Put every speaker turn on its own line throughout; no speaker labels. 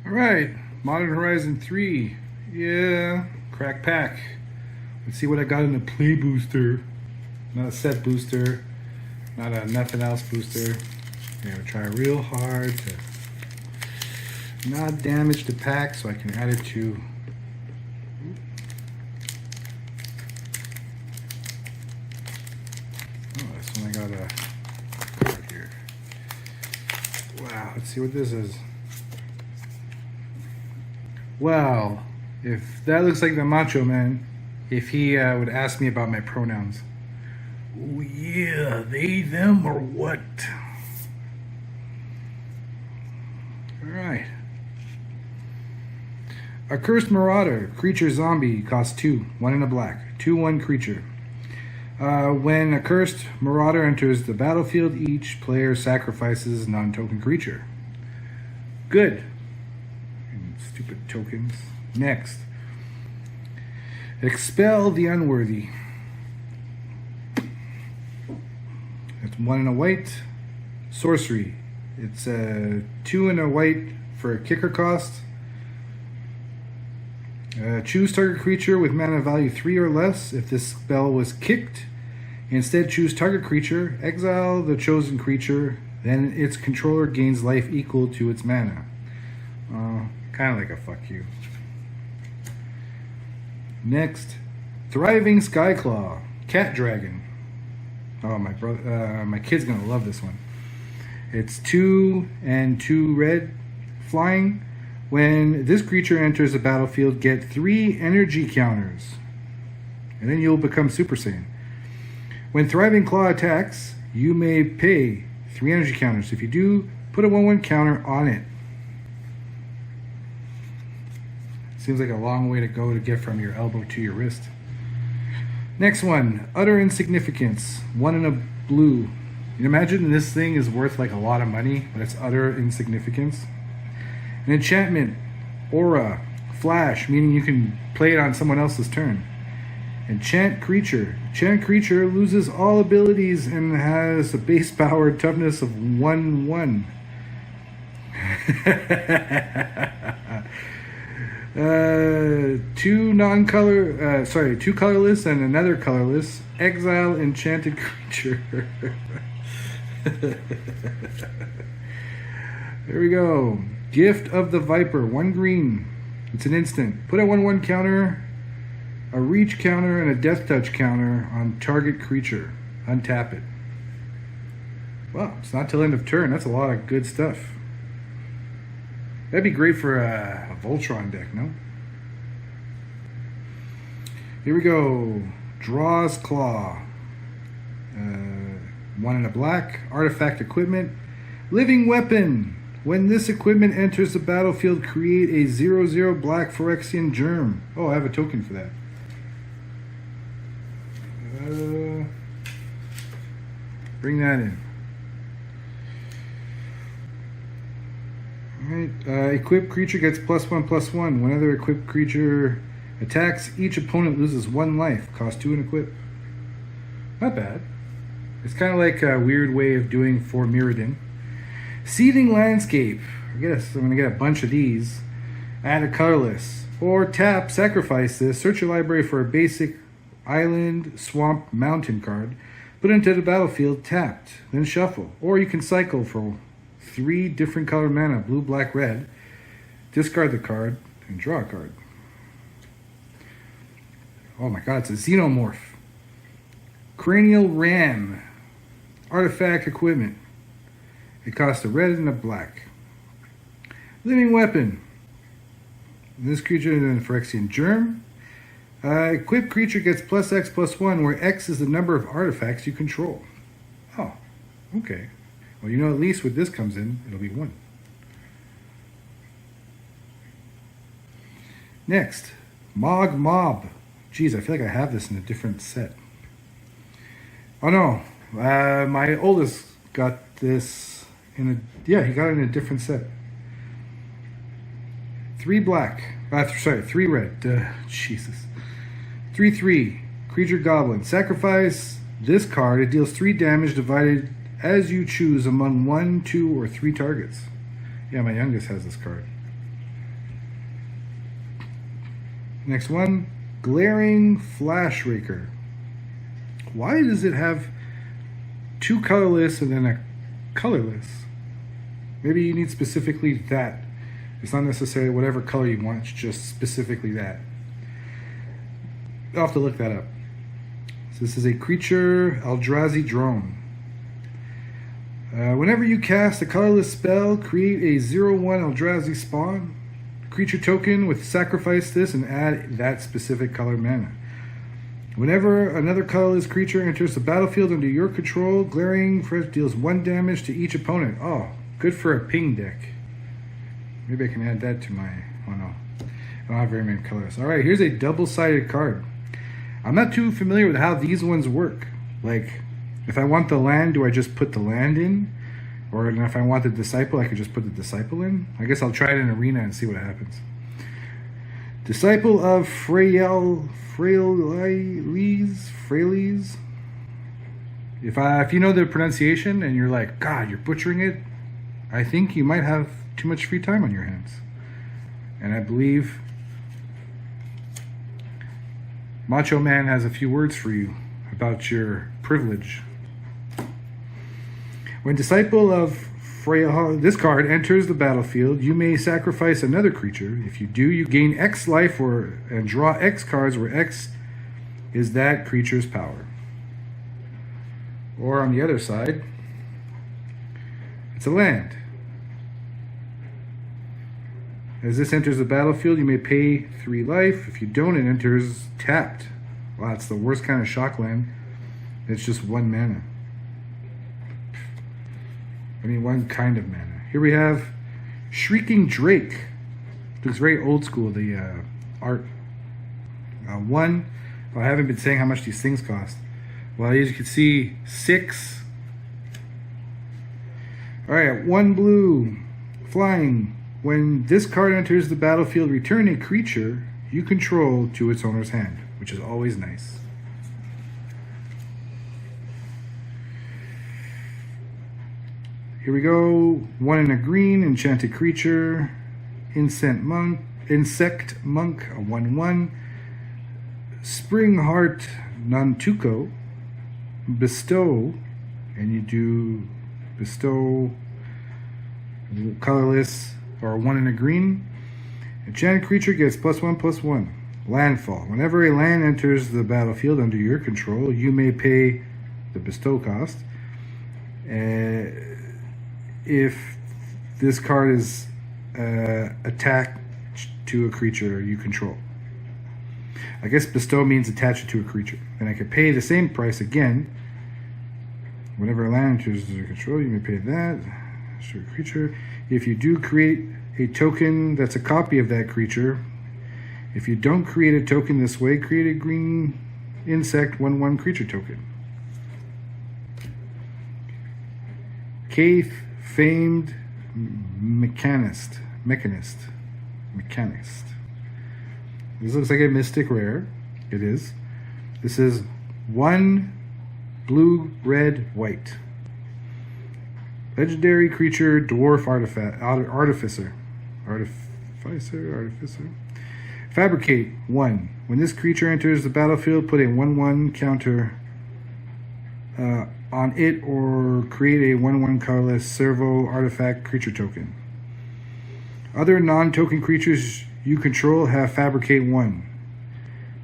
Alright, Modern Horizon 3. Yeah, crack pack. Let's see what I got in the play booster. Not a set booster, not a nothing else booster. I'm gonna try real hard to not damage the pack so I can add it to. Oh, this one I got a card here. Wow, let's see what this is. Well, if that looks like the Macho Man, if he would ask me about my pronouns. Oh yeah, they, them, or what? Alright. Accursed Marauder, creature zombie, costs 2, 1 in a black. 2/1 creature. When Accursed Marauder enters the battlefield, each player sacrifices a non-token creature. Good. Stupid tokens. Next. Expel the Unworthy. It's 1 in a white. Sorcery. It's 2 in a white for a kicker cost. Choose target creature with mana value 3 or less. If this spell was kicked, instead choose target creature, exile the chosen creature, then its controller gains life equal to its mana. Kind of like a fuck you. Next, Thriving Skyclaw, Cat Dragon. Oh, my kid's gonna love this one. It's 2 and 2 red, flying. When this creature enters the battlefield, get 3 energy counters, and then you'll become Super Saiyan. When Thriving Claw attacks, you may pay 3 energy counters. If you do, put a 1/1 counter on it. Seems like a long way to go to get from your elbow to your wrist. Next one, Utter Insignificance, 1 in a blue. You imagine this thing is worth like a lot of money, but it's utter insignificance. An enchantment, Aura, Flash, meaning you can play it on someone else's turn. Enchant creature. Enchant creature loses all abilities and has a base power toughness of 1/1. Two colorless and another colorless. Exile enchanted creature. There we go. Gift of the Viper, 1 green. It's an instant. Put a 1/1 counter, a reach counter, and a death touch counter on target creature. Untap it. Well, it's not till end of turn. That's a lot of good stuff. That'd be great for a Voltron deck, no? Here we go. Draw's Claw. 1 in a black. Artifact equipment. Living Weapon. When this equipment enters the battlefield, create a 0/0 black Phyrexian Germ. Oh, I have a token for that. Bring that in. Alright, equipped creature gets +1/+1. Whenever equipped creature attacks, each opponent loses 1 life. Cost 2 and equip. Not bad. It's kind of like a weird way of doing for Mirrodin. Seething Landscape. I guess I'm going to get a bunch of these. Add a colorless. Or tap, sacrifice this. Search your library for a basic island, swamp, mountain card. Put it into the battlefield, tapped. Then shuffle. Or you can cycle for 3 different color mana, blue, black, red. Discard the card and draw a card. Oh my god, it's a Xenomorph. Cranial Ram. Artifact equipment. It costs a red and a black. Living Weapon. This creature is an Phyrexian Germ. Equipped creature gets +X/+1, where X is the number of artifacts you control. Oh, okay. Well, you know, at least with this comes in, it'll be 1. Next, Mog Mob. Geez, I feel like I have this in a different set. Oh no, my oldest got this in a, yeah, he got it in a different set. 3 black, 3 red, Jesus. 3/3, creature goblin. Sacrifice this card, it deals 3 damage divided as you choose among 1, 2, or 3 targets. Yeah, my youngest has this card. Next one, Glaring Flash Raker. Why does it have two colorless and then a colorless? Maybe you need specifically that. It's not necessarily whatever color you want, it's just specifically that. I'll have to look that up. So this is a creature Eldrazi drone. Whenever you cast a colorless spell, create a 0/1 Eldrazi spawn creature token with sacrifice this and add that specific color mana. Whenever another colorless creature enters the battlefield under your control, Glaring Flash deals 1 damage to each opponent. Oh, good for a ping deck. Maybe I can add that to my... Oh no, I don't have very many colors. Alright, here's a double-sided card. I'm not too familiar with how these ones work. Like, if I want the land, do I just put the land in? Or if I want the Disciple, I could just put the Disciple in? I guess I'll try it in Arena and see what happens. Disciple of Freyles. If you know the pronunciation and you're like, God, you're butchering it, I think you might have too much free time on your hands. And I believe Macho Man has a few words for you about your privilege. When Disciple of Freyal, this card enters the battlefield, you may sacrifice another creature. If you do, you gain X life and draw X cards where X is that creature's power. Or on the other side, it's a land. As this enters the battlefield, you may pay 3 life. If you don't, it enters tapped. Wow, it's the worst kind of shock land. It's just 1 mana. I mean, 1 kind of mana. Here we have Shrieking Drake. Looks very old school, the art. 1. Well, I haven't been saying how much these things cost. Well, as you can see, 6. Alright, 1 blue. Flying. When this card enters the battlefield, return a creature you control to its owner's hand, which is always nice. Here we go. 1 in a green, enchanted creature, insect monk, a 1/1, Spring Heart Nantuko, bestow, and you do bestow colorless or 1 in a green. Enchanted creature gets +1/+1. Landfall. Whenever a land enters the battlefield under your control, you may pay the bestow cost. If this card is attached to a creature you control. I guess bestow means attach it to a creature. And I could pay the same price again. Whenever a land enters your control, you may pay that to a creature. If you do create a token that's a copy of that creature, if you don't create a token this way, create a green insect 1/1 creature token. Kaith, Famed Mechanist. This looks like a mystic rare. It is. This is 1 blue, red, white. Legendary creature, dwarf artificer. Fabricate 1. When this creature enters the battlefield, put a 1/1 counter on it or create a 1/1 colorless servo artifact creature token. Other non-token creatures you control have Fabricate 1.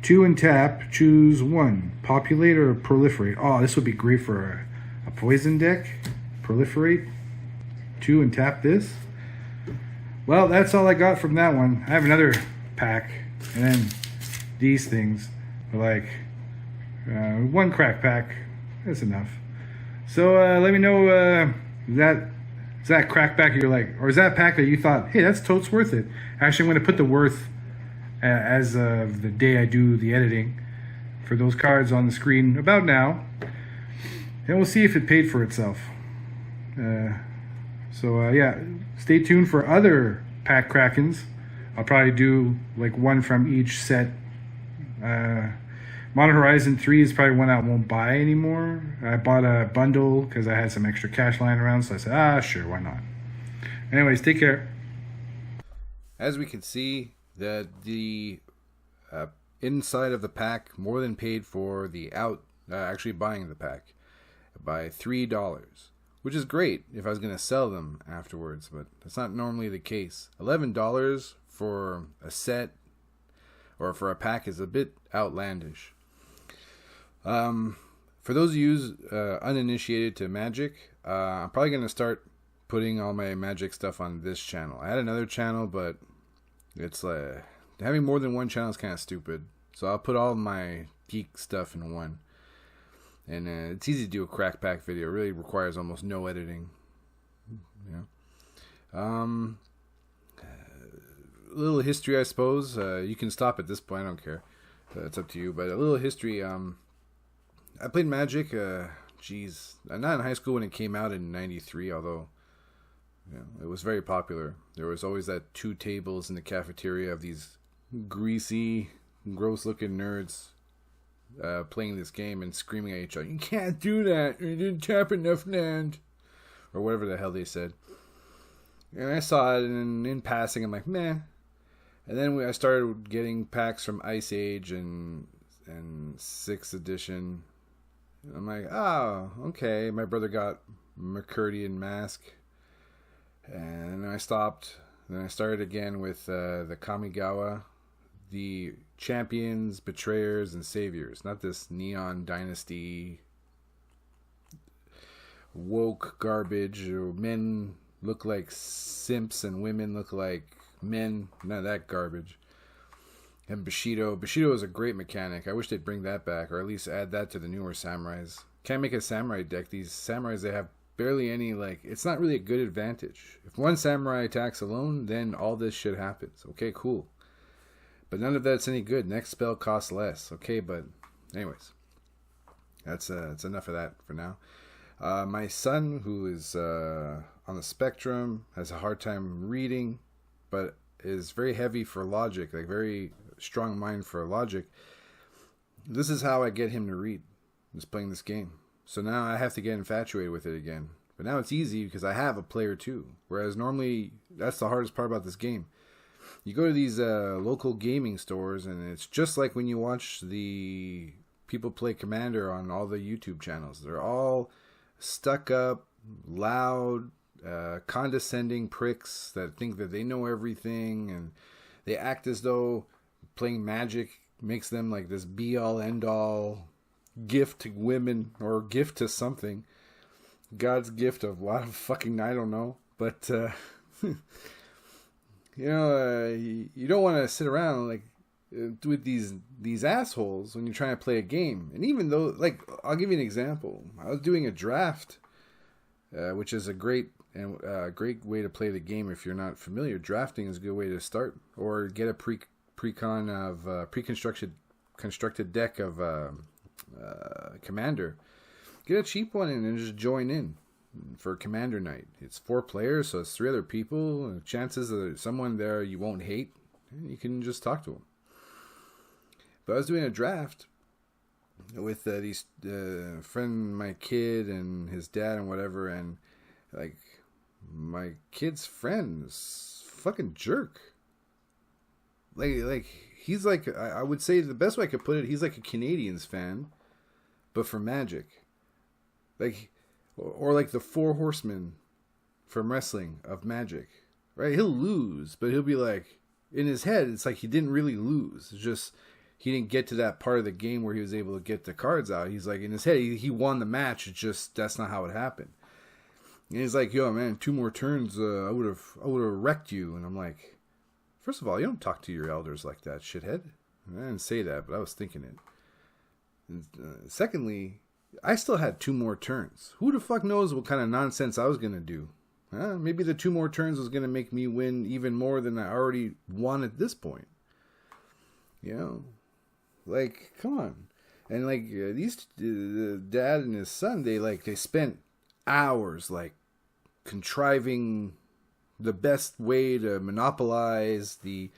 2 and tap, choose 1. Populate or Proliferate. Oh, this would be great for a poison deck. Proliferate. 2 and tap this. Well, that's all I got from that one. I have another pack, and then these things are like 1 crack pack. That's enough. So let me know is that crack pack you're like, or is that pack that you thought, hey, that's totes worth it. Actually, I'm going to put the worth as of the day I do the editing for those cards on the screen about now, and we'll see if it paid for itself. Yeah, stay tuned for other pack krakens. I'll probably do like 1 from each set. Modern Horizon 3 is probably one I won't buy anymore. I bought a bundle because I had some extra cash lying around, so I said, sure, why not? Anyways, take care.
As we can see, the inside of the pack more than paid for the actually buying the pack by $3, which is great if I was going to sell them afterwards, but that's not normally the case. $11 for a set or for a pack is a bit outlandish. For those of you uninitiated to Magic, I'm probably going to start putting all my Magic stuff on this channel. I had another channel, but it's having more than one channel is kind of stupid. So I'll put all my geek stuff in one. And it's easy to do a crack pack video. It really requires almost no editing. Yeah. A little history, I suppose. You can stop at this point. I don't care. It's up to you. But a little history. I played Magic. Not in high school when it came out in '93. Although, it was very popular. There was always that 2 tables in the cafeteria of these greasy, gross-looking nerds playing this game and screaming at each other, "You can't do that! You didn't tap enough land!" Or whatever the hell they said. And I saw it, and in passing, I'm like, meh. And then I started getting packs from Ice Age and 6th edition. And I'm like, oh, okay. My brother got Mercurian Mask. And then I stopped. Then I started again with the Kamigawa, the Champions, Betrayers, and Saviors. Not this Neon Dynasty woke garbage. Men look like simps and women look like men. None of that garbage. And Bushido. Bushido is a great mechanic. I wish they'd bring that back, or at least add that to the newer samurais. Can't make a samurai deck. These samurais, they have barely any, it's not really a good advantage. If one samurai attacks alone, then all this shit happens. Okay, cool. But none of that's any good. Next spell costs less. Okay, but anyways. That's enough of that for now. My son, who is on the spectrum, has a hard time reading, but is very heavy for logic, very strong mind for logic. This is how I get him to read, just playing this game. So now I have to get infatuated with it again. But now it's easy because I have a player too. Whereas normally, that's the hardest part about this game. You go to these local gaming stores, and it's just like when you watch the people play Commander on all the YouTube channels. They're all stuck up, loud, condescending pricks that think that they know everything, and they act as though playing Magic makes them like this be-all, end-all gift to women or gift to something. God's gift of a lot of fucking, I don't know. But, you don't want to sit around with these assholes when you're trying to play a game. And even though, I'll give you an example. I was doing a draft, which is a great way to play the game if you're not familiar. Drafting is a good way to start, or get a constructed deck of Commander. Get a cheap one and then just join in for Commander night. It's 4 players, so it's 3 other people. Chances that there's someone there you won't hate, you can just talk to them. But I was doing a draft with these friend, my kid and his dad and whatever, and my kid's friend's fucking jerk. He's I would say the best way I could put it, he's like a Canadians fan, but for Magic. Or the 4 Horsemen from wrestling of Magic, right? He'll lose, but he'll be in his head, it's he didn't really lose. It's just he didn't get to that part of the game where he was able to get the cards out. He's in his head, he won the match. It's just that's not how it happened. And he's yo, man, 2 more turns, I would have wrecked you. And I'm like, first of all, you don't talk to your elders like that, shithead. And I didn't say that, but I was thinking it. And, secondly, I still had 2 more turns. Who the fuck knows what kind of nonsense I was going to do? Maybe the 2 more turns was going to make me win even more than I already won at this point. Come on. And these the dad and his son, they spent hours contriving the best way to monopolize the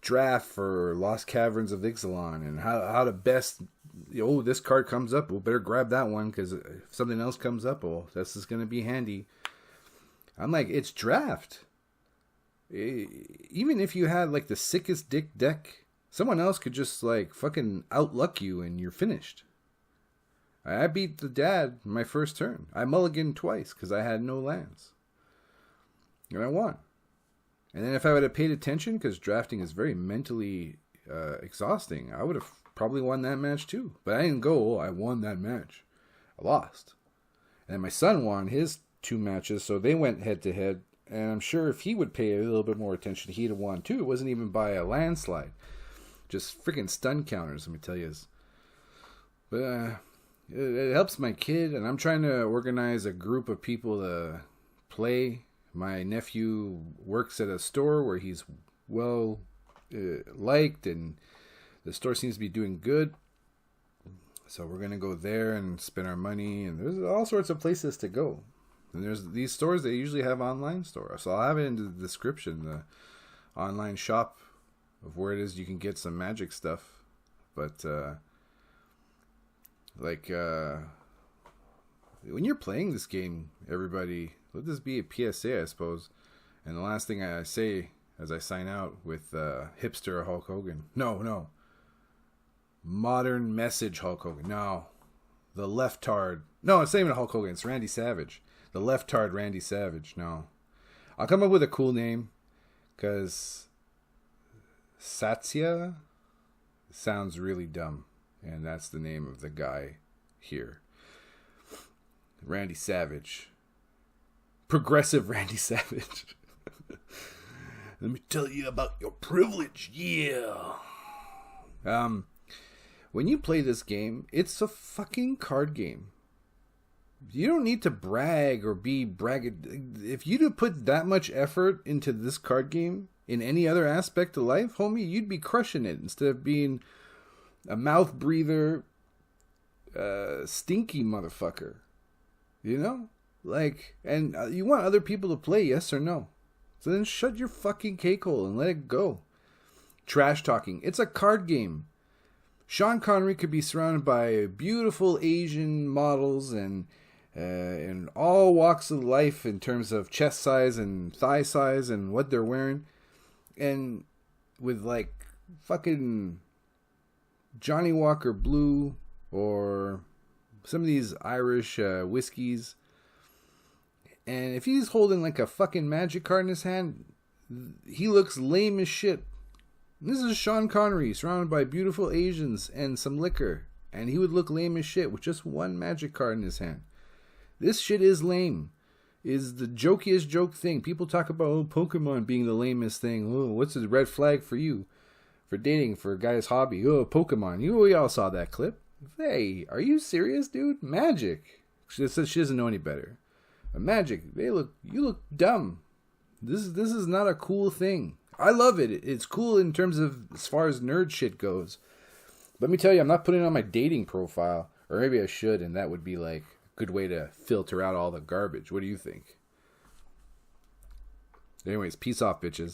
draft for Lost Caverns of Ixalan, and how to best, this card comes up, we'll better grab that one, because if something else comes up, this is going to be handy. I'm it's draft. Even if you had the sickest dick deck, Someone else could just like fucking outluck you and you're finished. I beat the dad my first turn. I mulliganed twice because I had no lands. And I won. And then if I would have paid attention, because drafting is very mentally exhausting, I would have probably won that match too. But I didn't go, I won that match. I lost. And my son won his 2 matches, so they went head to head. And I'm sure if he would pay a little bit more attention, he'd have won too. It wasn't even by a landslide. Just freaking stun counters, let me tell you. But it helps my kid, and I'm trying to organize a group of people to play. My nephew works at a store where he's well liked, and the store seems to be doing good. So we're going to go there and spend our money, and there's all sorts of places to go. And there's these stores that usually have online stores. So I'll have it in the description, the online shop of where it is you can get some Magic stuff. But when you're playing this game, everybody, let this be a PSA, I suppose. And the last thing I say as I sign out with hipster Hulk Hogan. No. Modern message Hulk Hogan. No. The leftard. No, it's not even Hulk Hogan. It's Randy Savage. The leftard Randy Savage. No. I'll come up with a cool name. Because Satya sounds really dumb. And that's the name of the guy here. Randy Savage. Progressive Randy Savage. Let me tell you about your privilege. Yeah. When you play this game, it's a fucking card game. You don't need to brag or be bragging. If you'd put that much effort into this card game in any other aspect of life, homie, you'd be crushing it instead of being a mouth breather, stinky motherfucker. You know? Like, and you want other people to play, yes or no? So then shut your fucking cake hole and let it go. Trash talking. It's a card game. Sean Connery could be surrounded by beautiful Asian models and in all walks of life in terms of chest size and thigh size and what they're wearing. And with like fucking Johnny Walker Blue or some of these Irish whiskeys. And if he's holding like a fucking Magic card in his hand, he looks lame as shit. This is Sean Connery surrounded by beautiful Asians and some liquor. And he would look lame as shit with just one Magic card in his hand. This shit is lame. Is the jokiest joke thing. People talk about Pokemon being the lamest thing. Oh, what's a red flag for you? For dating, for a guy's hobby. Oh, Pokemon. We all saw that clip. Hey, are you serious, dude? Magic. She says she doesn't know any better. But Magic, you look dumb. This is not a cool thing. I love it. It's cool in terms of as far as nerd shit goes. Let me tell you, I'm not putting it on my dating profile. Or maybe I should, and that would be like a good way to filter out all the garbage. What do you think? Anyways, peace off, bitches.